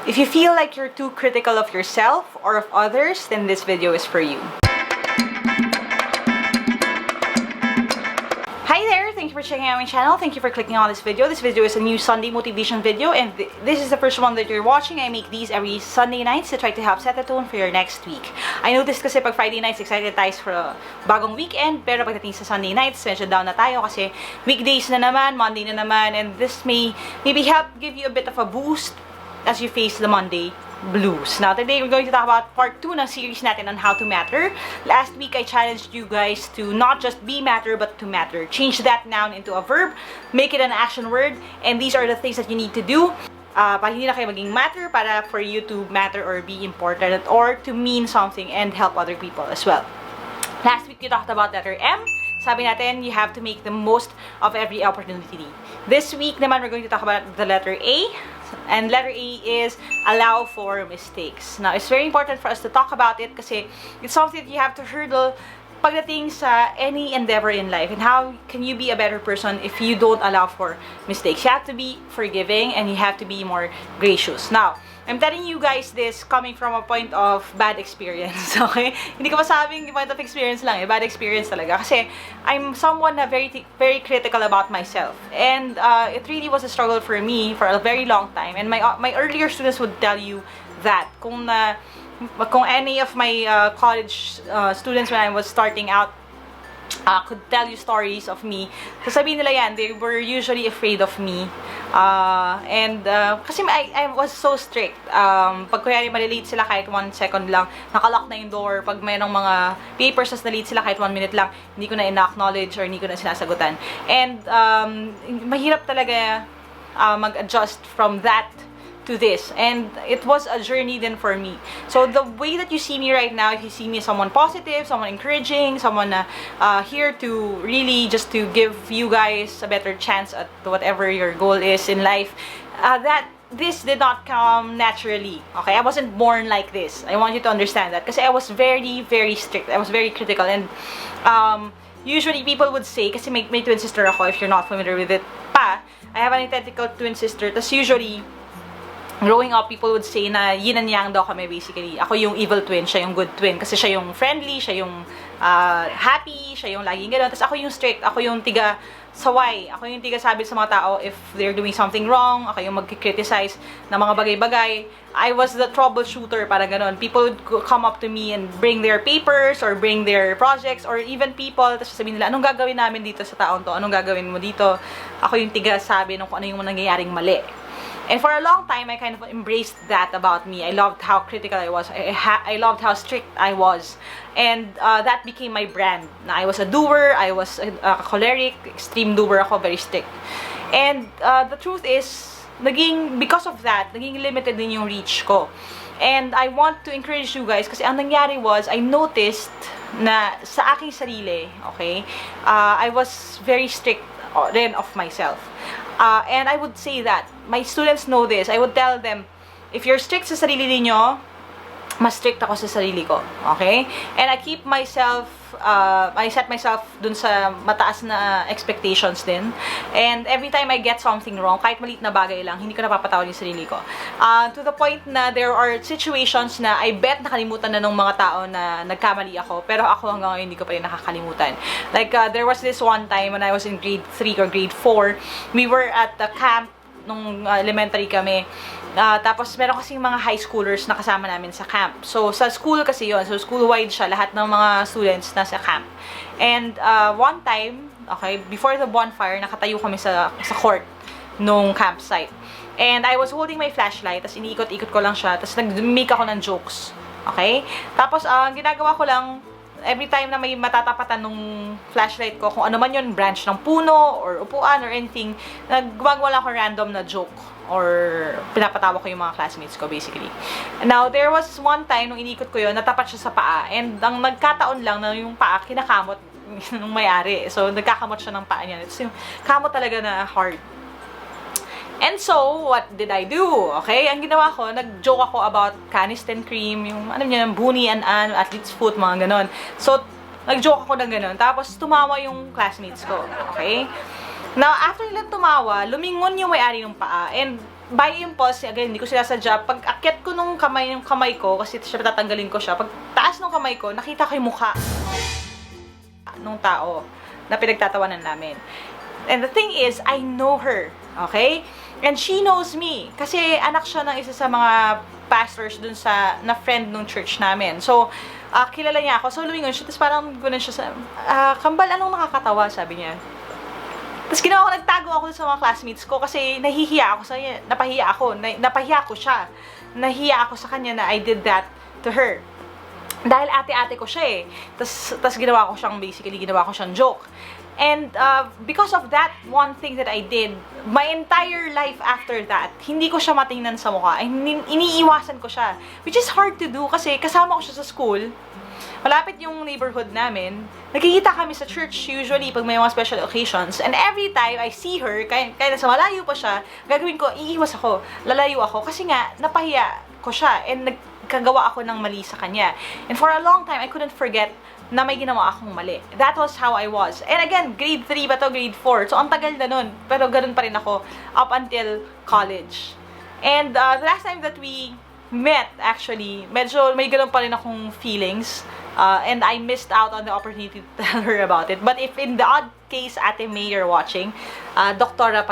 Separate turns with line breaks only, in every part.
If you feel like you're too critical of yourself or of others, then this video is for you. Hi there! Thank you for checking out my channel. Thank you for clicking on this video. This video is a new Sunday motivation video, and this is the first one that you're watching. I make these every Sunday nights to try to help set the tone for your next week. I know this kasi pag Friday nights, excited tayo for a bagong weekend, pero pagdating sa Sunday nights, medyo down na tayo kasi weekdays na naman, Monday na naman, and this may maybe help give you a bit of a boost as you face the Monday blues. Now, today we're going to talk about part 2 ng series natin on how to matter. Last week, I challenged you guys to not just be matter, but to matter. Change that noun into a verb, make it an action word, and these are the things that you need to do para hindi na kayo maging matter, para for you to matter or be important or to mean something and help other people as well. Last week, we talked about letter M. Sabi natin, you have to make the most of every opportunity. This week naman, we're going to talk about the letter A. And letter A is allow for mistakes. Now, it's very important for us to talk about it kasi it's something that you have to hurdle pagdating sa any endeavor in life. And how can you be a better person if you don't allow for mistakes? You have to be forgiving and you have to be more gracious. Now, I'm telling you guys this coming from a point of bad experience, okay? Hindi ko masabing point of experience lang, bad experience talaga. Kasi I'm someone na very critical about myself. And it really was a struggle for me for a very long time. And my earlier students would tell you that. Kung any of my college students when I was starting out could tell you stories of me, sasabihin nila yan, they were usually afraid of me. Kasi I was so strict. Pag kunyari malilate sila kahit 1 second lang, nakalock na yung door. Pag mayroong mga papers na nalate sila kahit 1 minute lang, hindi ko na ina-acknowledge or hindi ko na sinasagutan. And mahirap talaga mag-adjust from that to this, and it was a journey then for me. So the way that you see me right now, if you see me as someone positive, someone encouraging, someone here to really just to give you guys a better chance at whatever your goal is in life, that this did not come naturally. Okay, I wasn't born like this. I want you to understand that kasi I was very, very strict. I was very critical, and usually people would say, kasi may twin sister ako, if you're not familiar with it pa, I have an identical twin sister. Tas usually growing up, people would say na yin and yang daw kami basically. Ako yung evil twin, siya yung good twin. Kasi siya yung friendly, siya yung happy, siya yung laging gano'n. Tapos ako yung strict, ako yung tiga saway. Ako yung tiga sabi sa mga tao if they're doing something wrong. Ako yung mag-criticize ng mga bagay-bagay. I was the troubleshooter, para gano'n. People would come up to me and bring their papers or bring their projects or even people. Tapos sabihin nila, anong gagawin namin dito sa taon to? Anong gagawin mo dito? Ako yung tiga sabi ng kung ano yung nangyayaring mali. And for a long time, I kind of embraced that about me. I loved how critical I was. I loved how strict I was. And that became my brand. Na I was a doer, I was a choleric, extreme doer ako, very strict. And the truth is, because of that, naging limited din yung reach ko. And I want to encourage you guys, kasi ang nangyari was, I noticed na sa aking sarili, okay, I was very strict then of myself. And I would say that, my students know this, I would tell them, if you're strict sa sarili niyo, mas strict ako sa sarili ko. Okay? And I keep myself, I set myself dun sa mataas na expectations din. And every time I get something wrong, kahit maliit na bagay lang, hindi ko napapatawad yung sarili ko. To the point na there are situations na I bet nakalimutan na ng mga tao na nagkamali ako, pero ako hanggang ngayon hindi ko pa rin nakakalimutan. Like, there was this one time when I was in grade 3 or grade 4, we were at the camp nung elementary kami. Tapos meron kasing mga high schoolers na kasama namin sa camp. So sa school kasi yon, so school-wide siya, lahat ng mga students nasa camp. And one time, okay, before the bonfire, nakatayo kami sa court nung campsite. And I was holding my flashlight, tapos iniikot-ikot ko lang siya, tapos nag-make ako ng jokes. Okay? Tapos ginagawa ko lang, every time na may matatapatan nung flashlight ko, kung ano man yun, branch ng puno, or upuan, or anything, gumagawa lang ako random na joke, or pinapatawa ko yung mga classmates ko, basically. Now, there was one time, nung inikot ko yun, natapat siya sa paa, and ang nagkataon lang na yung paa, kinakamot nung may-ari. So, nagkakamot siya ng paa niya. It's yung kamot talaga na hard. And so, what did I do? Okay, ang ginawa ko, nag-joke ako about Caniston cream, yung, ano niya, buni and athlete's foot, mga ganon. So, nag-joke ako ng ganon. Tapos, tumawa yung classmates ko. Okay? Now, after nila tumawa, lumingon yung may-ari ng paa. And by impulse, again, hindi ko sinasadya, pag akyat ko nung kamay ko, kasi syempre tatanggalin ko siya, pag taas nung kamay ko, nakita ko yung mukha nung tao na pinagtatawanan namin. And the thing is, I know her, okay? And she knows me, kasi anak siya ng isa sa mga pastors dun sa, na friend nung church namin. So, kilala niya ako. So, lumingon siya, tapos parang gunan siya sa, Kambal, anong nakakatawa? Sabi niya. Tapos ginawa ko, nagtago ako sa mga classmates ko kasi nahihiya ako sa napahiya ko siya. Nahiya ako sa kanya na I did that to her. Dahil ate-ate ko siya eh. Tapos ginawa ko siyang joke. And because of that one thing that I did, my entire life after that, hindi ko siya matingnan sa mukha. Iniiwasan ko siya. Which is hard to do kasi kasama ko siya sa school. Malapit yung neighborhood namin. Nagkikita kami sa church usually pag may mga special occasions. And every time I see her, kahit nasa malayo pa siya, gagawin ko, iiwas ako, lalayo ako. Kasi nga, napahiya ko siya. And nagkagawa ako ng mali sa kanya. And for a long time, I couldn't forget na may ginawa akong mali. That was how I was. And again, grade 3 ba to, grade 4. So, ang tagal na nun. Pero ganun pa rin ako up until college. And the last time that we met, actually, medyo may ganun pa rin akong feelings. And I missed out on the opportunity to tell her about it. But if in the odd case, Ate May, you're watching, Doktora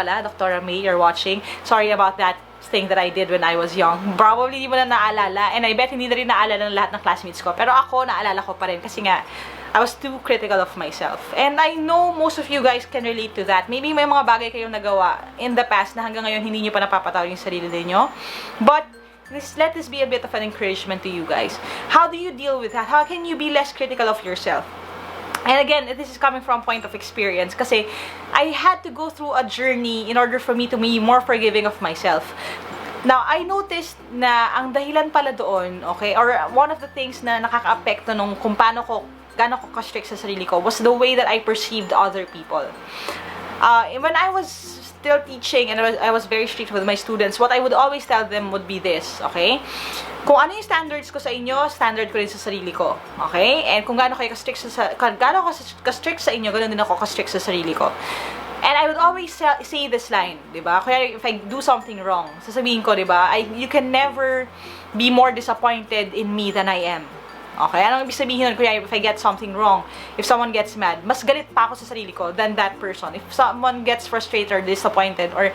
May, you're watching, sorry about that thing that I did when I was young. Probably hindi mo na naalala, and I bet hindi na rin naalala ng lahat ng classmates ko. Pero ako, naalala ko pa rin kasi nga, I was too critical of myself. And I know most of you guys can relate to that. Maybe may mga bagay kayong nagawa in the past na hanggang ngayon hindi nyo pa napapataw yung sarili niyo. But let this be a bit of an encouragement to you guys. How do you deal with that? How can you be less critical of yourself? And again, this is coming from point of experience kasi I had to go through a journey in order for me to be more forgiving of myself. Now, I noticed na ang dahilan pala doon, okay, or one of the things na nakaka-apekto nung kung gano'n ko ka-strict sa sarili ko was the way that I perceived other people. When I was still teaching and I was very strict with my students, what I would always tell them would be this, okay? Kung ano yung standards ko sa inyo, standard ko rin sa sarili ko, okay? And kung gaano kayo ka-strict sa inyo, ganoon din ako ka-strict sa sarili ko. And I would always say this line, di ba? Kaya if I do something wrong, sasabihin ko, di ba? You can never be more disappointed in me than I am. Okay? Anong ibig sabihin nun? Kaya if I get something wrong, if someone gets mad, mas galit pa ako sa sarili ko than that person. If someone gets frustrated or disappointed or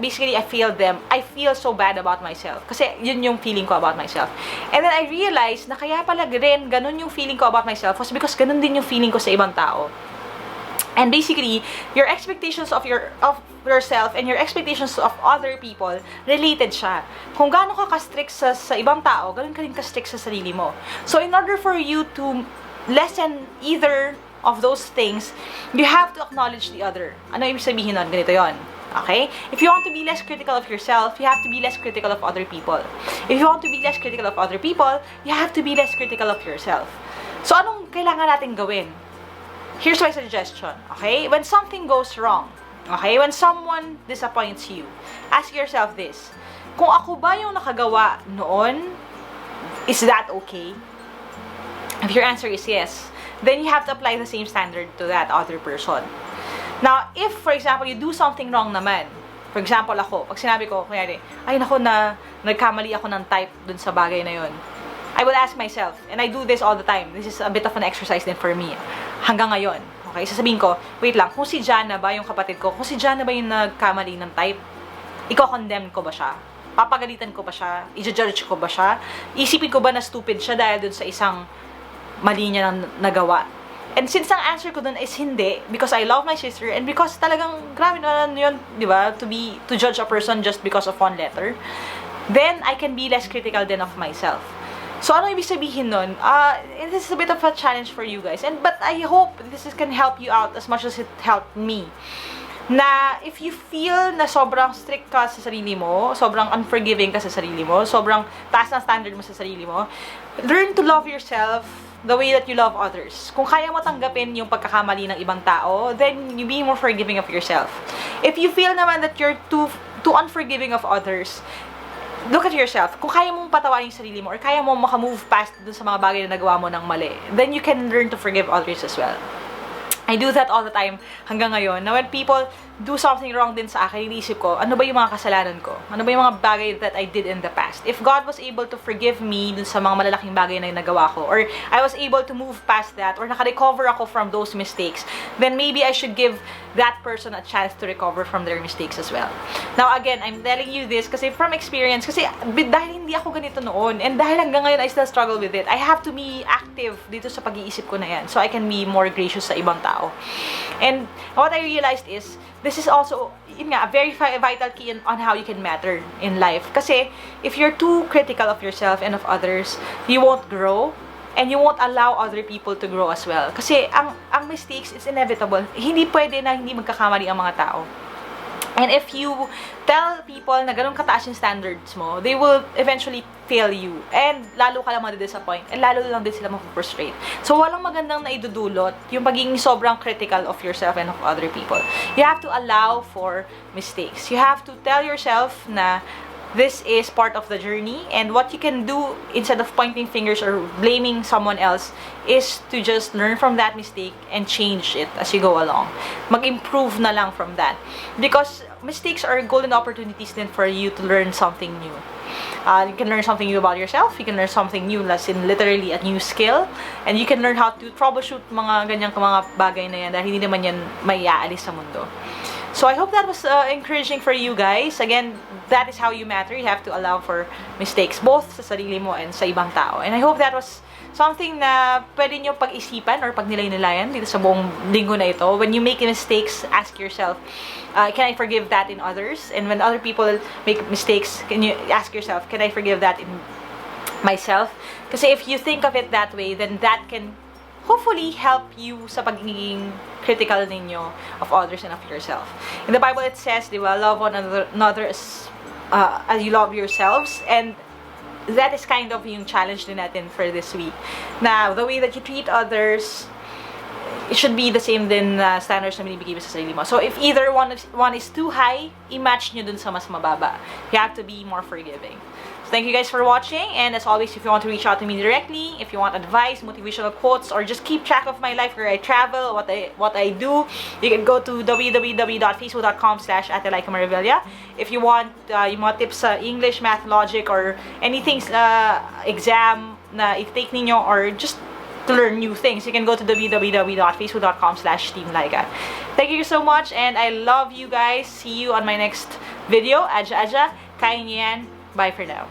basically I feel so bad about myself. Kasi yun yung feeling ko about myself. And then I realized na kaya pala rin ganun yung feeling ko about myself was because ganun din yung feeling ko sa ibang tao. And basically, your expectations of yourself and your expectations of other people, related siya. Kung gaano ka ka-strict sa ibang tao, ganoon ka rin ka-strict sa sarili mo. So, in order for you to lessen either of those things, you have to acknowledge the other. Ano ibig sabihin nun? Ganito yon. Okay? If you want to be less critical of yourself, you have to be less critical of other people. If you want to be less critical of other people, you have to be less critical of yourself. So, anong kailangan natin gawin? Here's my suggestion, okay? When something goes wrong, okay? When someone disappoints you, ask yourself this. Kung ako ba yung nakagawa noon, is that okay? If your answer is yes, then you have to apply the same standard to that other person. Now, if, for example, you do something wrong naman, for example, ako, pag sinabi ko, kunyari, ay nako na nagkamali ako ng type dun sa bagay na yon, I would ask myself, and I do this all the time, this is a bit of an exercise din for me, hanggang ngayon, okay, sasabihin ko, wait lang, kung si Jana ba yung kapatid ko, kung si Jana ba yung nagkamali ng type, i-condemn ko ba siya? Papagalitan ko ba siya? I-judge ko ba siya? Isipin ko ba na stupid siya dahil dun sa isang mali niya nagawa? And since ang answer ko dun is hindi, because I love my sister, and because talagang, grabe na yun, di ba, to judge a person just because of one letter, then I can be less critical din of myself. So, ano ibig sabihin nun? This is a bit of a challenge for you guys. But I hope this can help you out as much as it helped me. Na if you feel na sobrang strict ka sa sarili mo, sobrang unforgiving ka sa sarili mo, sobrang taas ng standard mo sa sarili mo, learn to love yourself the way that you love others. Kung kaya mo tanggapin yung pagkakamali ng ibang tao, then you be more forgiving of yourself. If you feel naman that you're too unforgiving of others, look at yourself. Kung kaya mong patawarin yung sarili mo or kaya mo makamove past dun sa mga bagay na nagawa mo ng mali, then you can learn to forgive others as well. I do that all the time hanggang ngayon. Na when people do something wrong din sa akin, iniisip ko, ano ba yung mga kasalanan ko? Ano ba yung mga bagay that I did in the past? If God was able to forgive me dun sa mga malalaking bagay na nagawa ko, or I was able to move past that, or naka-recover ako from those mistakes, then maybe I should give that person a chance to recover from their mistakes as well. Now again, I'm telling you this kasi from experience, kasi dahil hindi ako ganito noon, and dahil hanggang ngayon I still struggle with it, I have to be active dito sa pag-iisip ko na yan, so I can be more gracious sa ibang tao. And what I realized is, this is also, yun nga, a very vital key on how you can matter in life. Kasi, if you're too critical of yourself and of others, you won't grow, and you won't allow other people to grow as well. Kasi, ang mistakes is inevitable. Hindi pwede na hindi magkakamali ang mga tao. And if you tell people na ganun kataas yung standards mo, they will eventually fail you. And lalo ka lang ma-disappoint. And lalo lang din sila ma-frustrate. So, walang magandang naidudulot yung pagiging sobrang critical of yourself and of other people. You have to allow for mistakes. You have to tell yourself na this is part of the journey, and what you can do instead of pointing fingers or blaming someone else is to just learn from that mistake and change it as you go along. Mag-improve na lang from that. Because mistakes are golden opportunities then for you to learn something new. You can learn something new about yourself, you can learn something new, as in literally a new skill, and you can learn how to troubleshoot mga ganyang mga bagay na yan dahil hindi naman yan may aalis sa mundo. So, I hope that was encouraging for you guys. Again, that is how you matter. You have to allow for mistakes, both sa sarili mo and sa ibang tao. And I hope that was something na pwede nyo pag-isipan or pagnilay-nilayan dito sa buong linggo na ito. When you make mistakes, ask yourself, can I forgive that in others? And when other people make mistakes, can you ask yourself, can I forgive that in myself? Kasi if you think of it that way, then that can hopefully help you sa pagiging critical ninyo of others and of yourself. In the Bible, it says, di ba, love one another as you love yourselves. And that is kind of yung challenge din natin for this week. Na the way that you treat others, it should be the same din standards na binibigay mo sa sarili mo. So, if either one is too high, i-match nyo dun sa mas mababa. You have to be more forgiving. Thank you guys for watching, and as always, if you want to reach out to me directly, if you want advice, motivational quotes, or just keep track of my life, where I travel, what I do, you can go to www.facebook.com/atelaycamarevilla. If you want yung mga tips sa English, math, logic, or anything exam na i-take ninyo, or just to learn new things, you can go to www.facebook.com/Team Lyqa. Thank you so much, and I love you guys. See you on my next video. Aja aja, kain yan. Bye for now.